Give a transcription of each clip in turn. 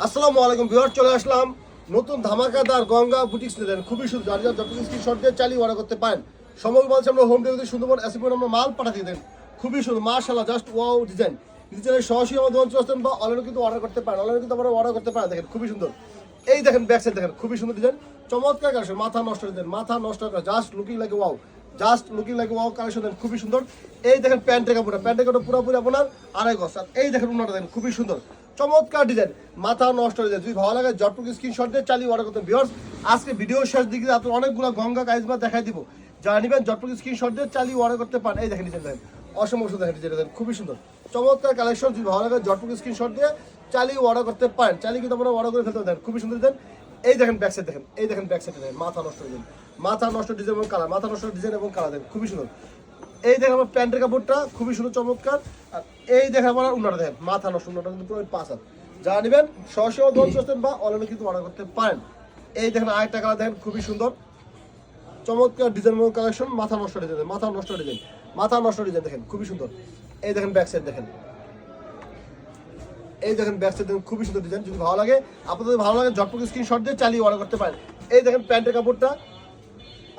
আসসালামু আলাইকুম ভিউয়ার, চলে আসলাম নতুন ধামাকাদার গঙ্গা বুটিক্স নিলেন। খুবই সুন্দর, যার যত স্ক্রিনশট দিয়ে চালিয়ে অর্ডার করতে পারেন। সমগ্র বলছে আমরা হোম ডেলিভারি সুন্দরবন এসিপি আমরা মাল পাঠাতে দেন। খুবই সুন্দর, মাশাআল্লাহ, জাস্ট ওয়াও ডিজাইন। ডিজাইনের সরাসরি আমাদের অঞ্চল আসতেন বা অনলাইনে কিন্তু অর্ডার করতে পারেন। অনলাইনে কিন্তু আমরা অর্ডার করতে পারেন। দেখেন খুবই সুন্দর, এই দেখেন ব্যাক সাইড দেখেন, খুবই সুন্দর ডিজাইন, চমৎকার কালেকশন, মাথা নষ্ট ডিজাইন, মাথা নষ্ট করা, just looking like wow, just looking like wow collection then, খুবই সুন্দর। এই দেখেন প্যান্টের কাপড়টা পুরোপুরি আপনার আড়াই গজ। আর এই দেখেন উন্নটা দেখেন, খুবই সুন্দর, চমৎকার ডিজাইন, মাথা নষ্ট ডিজাইন। যদি ভালো লাগে জটপুক স্ক্রিনশট দিয়ে চালিয়ে অর্ডার করতে। ভিউয়ার্স, আজকে ভিডিও শেষ দিকে আপনার অনেকগুলো গঙ্গা কাইজমা দেখাই দিব, যারা নেবেন জটপুক স্ক্রিনশট দিয়ে চালিয়ে অর্ডার করতে পারেন। এই দেখেন ডিজাইন দেখেন, অসম্ভব সুন্দর দেখেন ডিজাইন দেখেন, খুবই সুন্দর, চমৎকার কালেকশন। যদি ভালো লাগে জটপুক স্ক্রিনশট দিয়ে চালিয়ে অর্ডার করতে পারেন। চালিয়ে কিন্তু আপনারা অর্ডার করে ফেলতে পারেন, খুবই সুন্দর ডিজাইন। এই দেখেন ব্যাক সাইড দেখেন, এই দেখেন ব্যাক সাইড দেখেন, মাথা নষ্ট ডিজাইন, মাথা নষ্ট ডিজাইন এবং কালার, মাথা নষ্ট ডিজাইন এবং কালার দেখেন, খুবই সুন্দর। এই দেখেন আমার প্যান্টের কাপড়টা খুবই সুন্দর, চমৎকার। আর এই দেখেন আমার উন্নটা দেখেন, মাথা নষ্ট, উন্নটা কিন্তু পুরো 5 হাত। যারা নেবেন সরাসরি দল আসতেন বা অনলাইনে কিন্তু অর্ডার করতে পারেন। এই দেখেন আরেকটা কালার দেখেন, খুবই সুন্দর, চমৎকার ডিজাইন এবং কালেকশন, মাথা নষ্ট ডিজাইন, মাথা নষ্ট ডিজাইন, মাথা নষ্ট ডিজাইন দেখেন, খুবই সুন্দর। এই দেখেন ব্যাক সাইড দেখেন, এই দেখেন ব্যাক সাইড দেখেন, খুবই সুন্দর ডিজাইন। যদি ভালো লাগে, আপনাদের ভালো লাগে ঝটপট স্ক্রিনশট দিয়ে চালিয়ে অর্ডার করতে পারেন। এই দেখেন প্যান্টের কাপড়টা,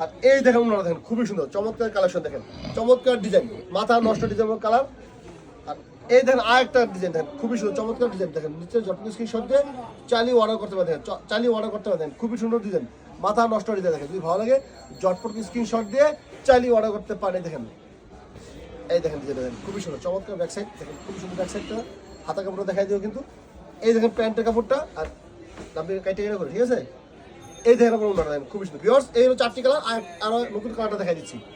আর এই দেখেন উন্নটা দেখেন, খুবই সুন্দর, চমৎকার কালেকশন দেখেন, চমৎকার ডিজাইন, মাথা নষ্ট ডিজাইন এবং কালার। আর এই দেখেন আরেকটা ডিজাইন দেখেন, খুবই সুন্দর, চমৎকার ডিজাইন দেখেন, নিচে ঝটপট স্ক্রিনশট দিয়ে চালিয়ে অর্ডার করতে পারেন, চালিয়ে অর্ডার করতে পারেন, খুবই সুন্দর ডিজাইন, মাথা নষ্ট ডিজাইন দেখেন। যদি ভালো লাগে ঝটপট স্ক্রিনশট দিয়ে চালিয়ে অর্ডার করতে পারেন। দেখেন এই দেখেন ডিজাইন দেখেন, খুবই সুন্দর, চমৎকার ব্যাক সাইড দেখেন, খুবই সুন্দর ব্যাক সাইডটা, হাতা কাপড়টা দেখাই দিও কিন্তু। এই দেখেন প্যান্টের কাপড়টা, আর আপনি কাইটে কেটে করে, ঠিক আছে। এই দেখেন আপনার উন্নটা দেখেন, খুবই সুন্দর। ভিউয়ার্স, এই হলো 4টি কালার, আর নতুন কালারটা দেখাই দিচ্ছি।